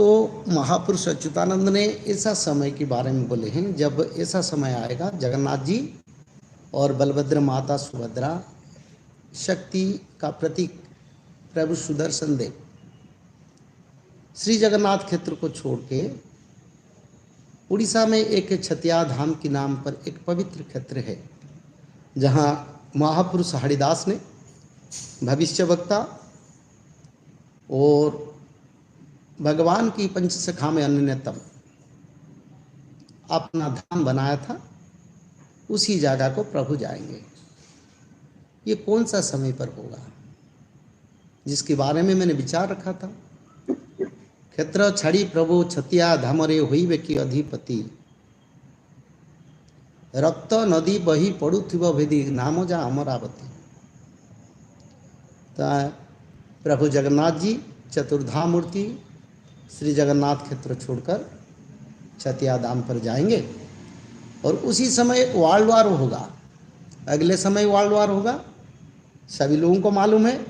तो महापुरुष अच्युतानंद ने ऐसा समय के बारे में बोले हैं, जब ऐसा समय आएगा जगन्नाथ जी और बलभद्र माता सुभद्रा शक्ति का प्रतीक प्रभु सुदर्शन देव श्री जगन्नाथ क्षेत्र को छोड़ के उड़ीसा में एक छतिया धाम के नाम पर एक पवित्र क्षेत्र है, जहाँ महापुरुष हरिदास ने भविष्यवक्ता और भगवान की पंचसखा में अन्यतम अपना धाम बनाया था। उसी जगह को प्रभु जाएंगे। ये कौन सा समय पर होगा जिसके बारे में मैंने विचार रखा था। क्षेत्र छड़ी प्रभु छतिया धामरे होइबे की अधिपति, रक्त नदी बही पड़ुथिब भेदी नाम जा अमरावती। तो प्रभु जगन्नाथ जी चतुर्धा मूर्ति श्री जगन्नाथ क्षेत्र छोड़कर छतिया धाम पर जाएंगे और उसी समय वर्ल्ड वार होगा। अगले समय वर्ल्ड वार होगा, सभी लोगों को मालूम है।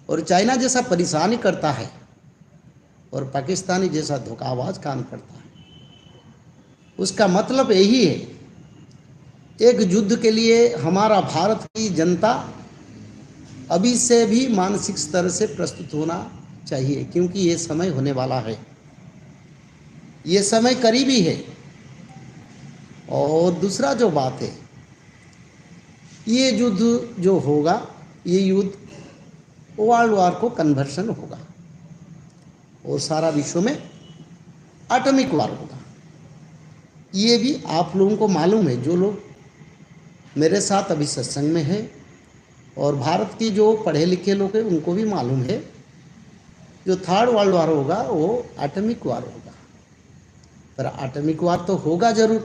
और चाइना जैसा परेशानी करता है और पाकिस्तानी जैसा धोखाबाज काम करता है, उसका मतलब यही है, एक युद्ध के लिए हमारा भारत की जनता अभी से भी मानसिक स्तर से प्रस्तुत होना चाहिए, क्योंकि ये समय होने वाला है, ये समय करीबी है। और दूसरा जो बात है, ये युद्ध जो होगा, ये युद्ध वर्ल्ड वार को कन्वर्शन होगा और सारा विश्व में एटॉमिक वार होगा। ये भी आप लोगों को मालूम है, जो लोग मेरे साथ अभी सत्संग में हैं और भारत की जो पढ़े लिखे लोग हैं उनको भी मालूम है, जो थर्ड वर्ल्ड वार होगा वो एटॉमिक वार होगा। पर एटॉमिक वार तो होगा जरूर,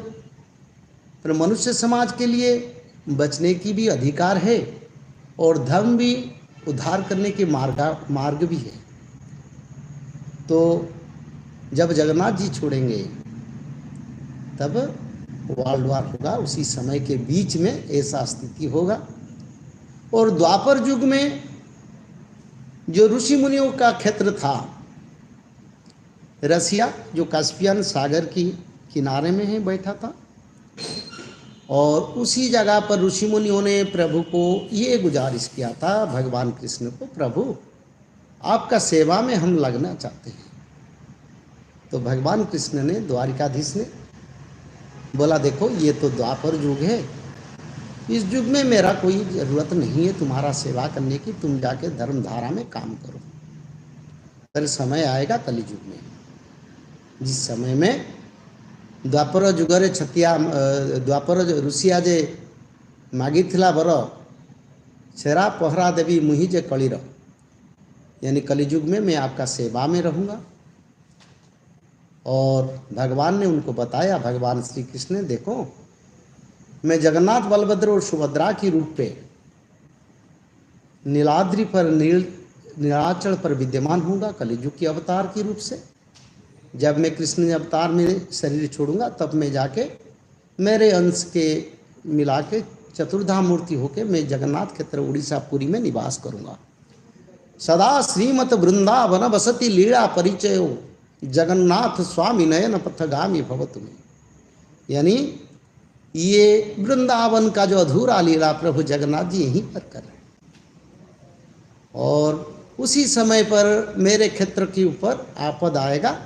पर मनुष्य समाज के लिए बचने की भी अधिकार है और धर्म भी उद्धार करने के मार्ग भी है। तो जब जगन्नाथ जी छोड़ेंगे तब वर्ल्ड वार होगा, उसी समय के बीच में ऐसा स्थिति होगा। और द्वापर युग में जो ऋषि मुनियों का क्षेत्र था, रसिया जो कास्पियन सागर की किनारे में है बैठा था, और उसी जगह पर ऋषि मुनियों ने प्रभु को ये गुजारिश किया था, भगवान कृष्ण को, प्रभु आपका सेवा में हम लगना चाहते हैं। तो भगवान कृष्ण ने, द्वारिकाधीश ने बोला, देखो ये तो द्वापर युग है, इस युग में मेरा कोई ज़रूरत नहीं है तुम्हारा सेवा करने की, तुम जाके धर्म धारा में काम करो। फिर समय आएगा कलियुग में, जिस समय में द्वापर युगरे छतिया द्वापर ऋषिया जे मागिथिला बर छेरा पहरा देवी मुहि जे कलिर, यानी कलियुग में मैं आपका सेवा में रहूँगा। और भगवान ने उनको बताया, भगवान श्री कृष्ण ने, देखो मैं जगन्नाथ बलभद्र और सुभद्रा की रूप पे नीलाद्रि पर नीलाचल पर विद्यमान होऊंगा कलियुग की अवतार के रूप से। जब मैं कृष्ण अवतार में शरीर छोड़ूंगा तब मैं जाके मेरे अंश के मिला के चतुर्धा मूर्ति होके मैं जगन्नाथ क्षेत्र उड़ीसा पुरी में निवास करूंगा। सदा श्रीमत वृंदावन बसती लीला परिचयो जगन्नाथ स्वामी नयन पथगामी भवतु में, यानी ये वृंदावन का जो अधूरा लीला प्रभु जगन्नाथ जी यहीं पर कर रहे हैं। और उसी समय पर मेरे क्षेत्र के ऊपर आपद आएगा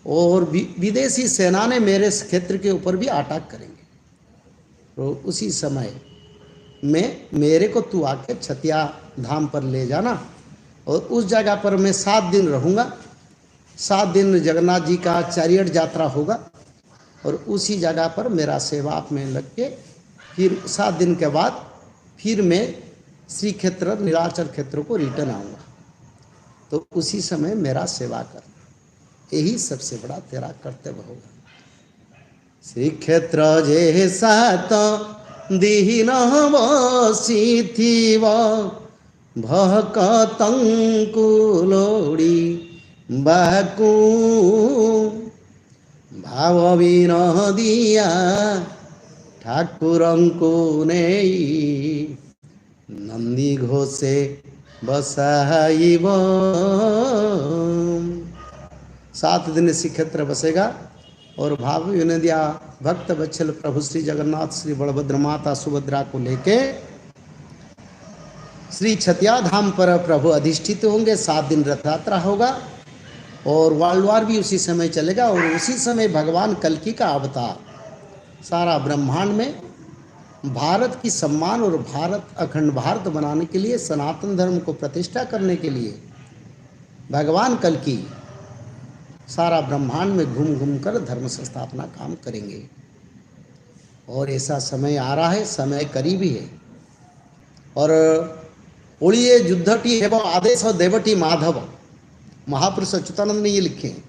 और विदेशी सेना ने मेरे क्षेत्र के ऊपर भी अटैक करेंगे। तो उसी समय में मेरे को तू आके छतिया धाम पर ले जाना और उस जगह पर मैं 7 दिन रहूँगा। 7 दिन जगन्नाथ जी का चैरियट यात्रा होगा और उसी जगह पर मेरा सेवा में लग के फिर 7 दिन के बाद फिर मैं श्री क्षेत्र नीलाचल क्षेत्र को रिटर्न आऊँगा। तो उसी समय मेरा सेवा करना, यही सबसे बड़ा तेरा कर्तव्य होगा। श्री क्षेत्र जे सात दीन बसी भकतंकुलोड़ी बाकू भाव विनदिया ठाकुरंकु नेई नंदी घोषे बसाइब। 7 दिन श्रीक्षेत्र बसेगा और भाव विनोदिया भक्त वत्सल प्रभु श्री जगन्नाथ श्री बलभद्र माता सुभद्रा को लेके श्री छतिया धाम पर प्रभु अधिष्ठित होंगे। 7 दिन रथ यात्रा होगा और वर्ल्ड वार भी उसी समय चलेगा और उसी समय भगवान कल्कि का अवतार सारा ब्रह्मांड में भारत की सम्मान और भारत अखंड भारत बनाने के लिए, सनातन धर्म को प्रतिष्ठा करने के लिए भगवान कल्कि सारा ब्रह्मांड में घूम घूम कर धर्म संस्थापना काम करेंगे। और ऐसा समय आ रहा है, समय करीबी है। और ओलिए युद्धटी एवं आदेश देवटी माधव, महापुरुष अच्युतानंद ने ये लिखे हैं।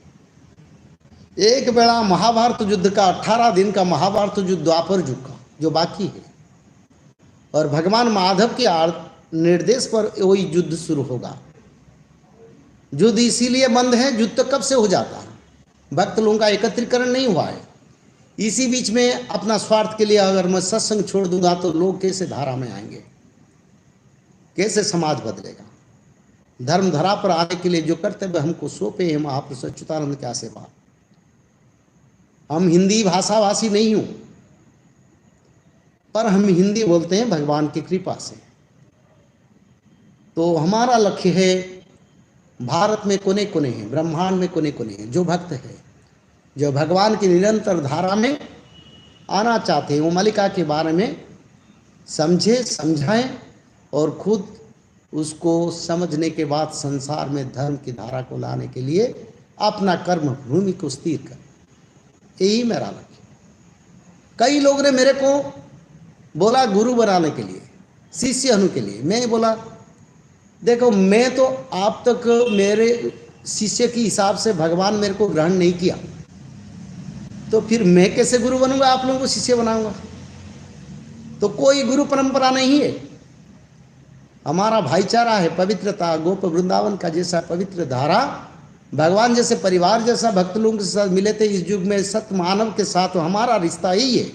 एक बेला महाभारत युद्ध का 18 दिन का महाभारत युद्ध द्वापर युग का जो बाकी है और भगवान माधव के निर्देश पर वही युद्ध शुरू होगा। युद्ध इसीलिए बंद है, युद्ध तो कब से हो जाता है, भक्त लोगों का एकत्रीकरण नहीं हुआ है। इसी बीच में अपना स्वार्थ के लिए अगर मैं सत्संग छोड़ दूंगा तो लोग कैसे धारा में आएंगे, कैसे समाज बदलेगा। धर्म धरा पर आने के लिए जो कर्तव्य हमको सौंपे हैं महापुरुष अच्युतानंद के आशीर्वाद। हम हिंदी भाषाभाषी नहीं हूं, पर हम हिंदी बोलते हैं भगवान की कृपा से। तो हमारा लक्ष्य है भारत में कोने कोने हैं, ब्रह्मांड में कोने कोने हैं जो भक्त है, जो भगवान की निरंतर धारा में आना चाहते हैं, वो मालिका के बारे में समझे समझाएं और खुद उसको समझने के बाद संसार में धर्म की धारा को लाने के लिए अपना कर्म भूमि को स्थिर कर। यही मेरा लक्ष्य। कई लोग ने मेरे को बोला गुरु बनाने के लिए, शिष्य होने के लिए। मैं बोला देखो, मैं तो आप तक मेरे शिष्य के हिसाब से भगवान मेरे को ग्रहण नहीं किया, तो फिर मैं कैसे गुरु बनूंगा, आप लोगों को शिष्य बनाऊंगा। तो कोई गुरु परंपरा नहीं है। हमारा भाईचारा है, पवित्रता, गोप वृंदावन का जैसा पवित्र धारा, भगवान जैसे परिवार जैसा भक्त लोगों के साथ मिले थे इस युग में, सत्य मानव के साथ हमारा रिश्ता यही है।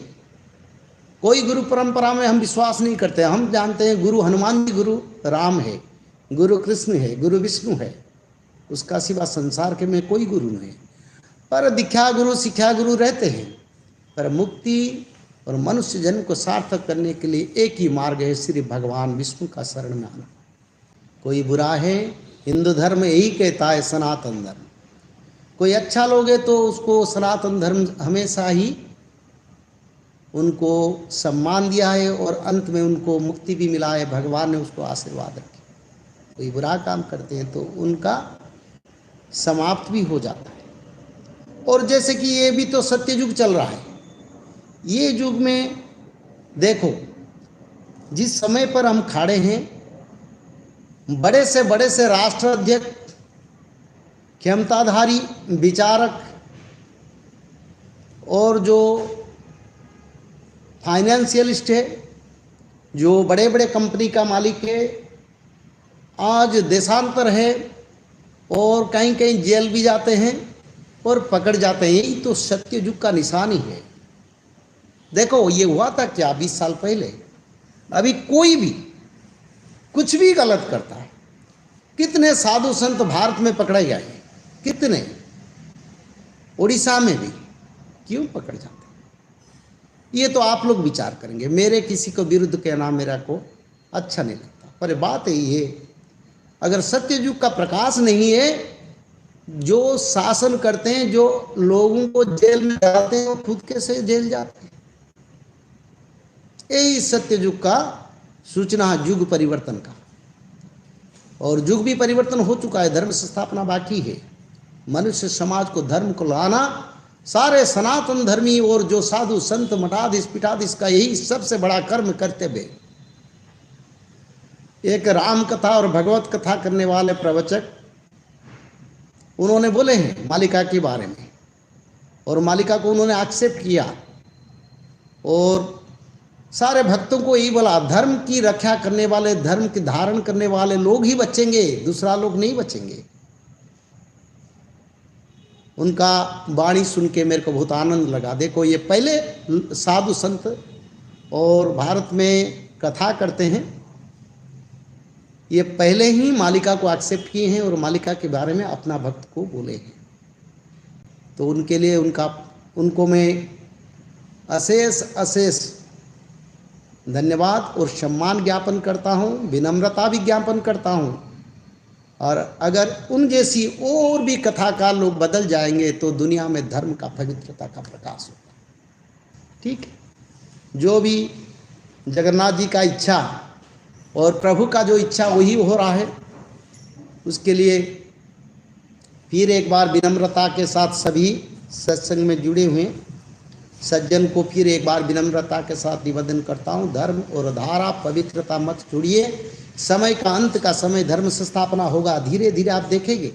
कोई गुरु परंपरा में हम विश्वास नहीं करते। हम जानते हैं गुरु हनुमान जी, गुरु राम है, गुरु कृष्ण है, गुरु विष्णु है, उसका सिवा संसार के में कोई गुरु नहीं। पर दीक्षा गुरु, शिक्षा गुरु रहते हैं, पर मुक्ति और मनुष्य जन्म को सार्थक करने के लिए एक ही मार्ग है, श्री भगवान विष्णु का शरण में आना। कोई बुरा है, हिंदू धर्म यही कहता है सनातन धर्म। कोई अच्छा लोग है तो उसको सनातन धर्म हमेशा ही उनको सम्मान दिया है और अंत में उनको मुक्ति भी मिला है, भगवान ने उसको आशीर्वाद रखे। कोई बुरा काम करते हैं तो उनका समाप्त भी हो जाता है। और जैसे कि ये भी तो सत्य युग चल रहा है, ये युग में देखो जिस समय पर हम खड़े हैं, बड़े से राष्ट्राध्यक्ष, क्षमताधारी विचारक और जो फाइनेंशियलिस्ट है, जो बड़े बड़े कंपनी का मालिक है, आज देशांतर है और कहीं कहीं जेल भी जाते हैं और पकड़ जाते हैं। यही तो सत्य युग का निशानी है। देखो ये हुआ था क्या 20 साल पहले। अभी कोई भी कुछ भी गलत करता है, कितने साधु संत भारत में पकड़े गए, कितने, उड़ीसा में भी क्यों पकड़ जाते हैं, ये तो आप लोग विचार करेंगे। मेरे किसी को विरुद्ध कहना मेरा को अच्छा नहीं लगता, पर बात यही है, अगर सत्य युग का प्रकाश नहीं है, जो शासन करते हैं, जो लोगों को जेल में डालते हैं, वो खुद कैसे जेल जाते हैं। यही सत्य युग का सूचना, युग परिवर्तन का। और युग भी परिवर्तन हो चुका है, धर्म संस्थापना बाकी है। मनुष्य समाज को धर्म को लाना सारे सनातन धर्मी और जो साधु संत मठाधीश पीठाधीश का यही सबसे बड़ा कर्म कर्तव्य। एक राम कथा और भगवत कथा करने वाले प्रवचक, उन्होंने बोले हैं मालिका के बारे में, और मालिका को उन्होंने एक्सेप्ट किया और सारे भक्तों को यही बोला, धर्म की रक्षा करने वाले, धर्म की धारण करने वाले लोग ही बचेंगे, दूसरा लोग नहीं बचेंगे। उनका वाणी सुन के मेरे को बहुत आनंद लगा। देखो ये पहले साधु संत और भारत में कथा करते हैं, ये पहले ही मालिका को एक्सेप्ट किए हैं और मालिका के बारे में अपना भक्त को बोले हैं। तो उनके लिए उनको मैं अशेष अशेष धन्यवाद और सम्मान ज्ञापन करता हूँ, विनम्रता भी ज्ञापन करता हूँ। और अगर उन जैसी और भी कथाकार लोग बदल जाएंगे तो दुनिया में धर्म का, पवित्रता का प्रकाश होगा। ठीक है, जो भी जगन्नाथ जी का इच्छा और प्रभु का जो इच्छा वही हो रहा है। उसके लिए फिर एक बार विनम्रता के साथ सभी सत्संग में जुड़े हुए सज्जन को फिर एक बार विनम्रता के साथ निवेदन करता हूँ, धर्म और धारा पवित्रता मत छोड़िए। समय का अंत का समय धर्म संस्थापना होगा, धीरे धीरे आप देखेंगे।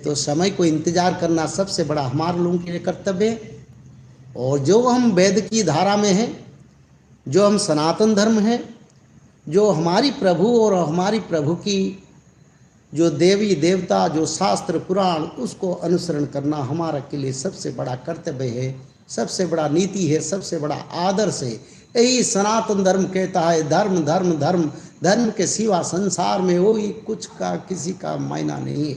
तो समय को इंतजार करना सबसे बड़ा हमारे लोगों के लिए कर्तव्य है। और जो हम वेद की धारा में हैं, जो हम सनातन धर्म हैं, जो हमारी प्रभु और हमारी प्रभु की जो देवी देवता, जो शास्त्र पुराण, उसको अनुसरण करना हमारा के लिए सबसे बड़ा कर्तव्य है, सबसे बड़ा नीति है, सबसे बड़ा आदर्श है। यही सनातन धर्म कहता है, धर्म धर्म धर्म, धर्म के सिवा संसार में वही कुछ का किसी का मायना नहीं है।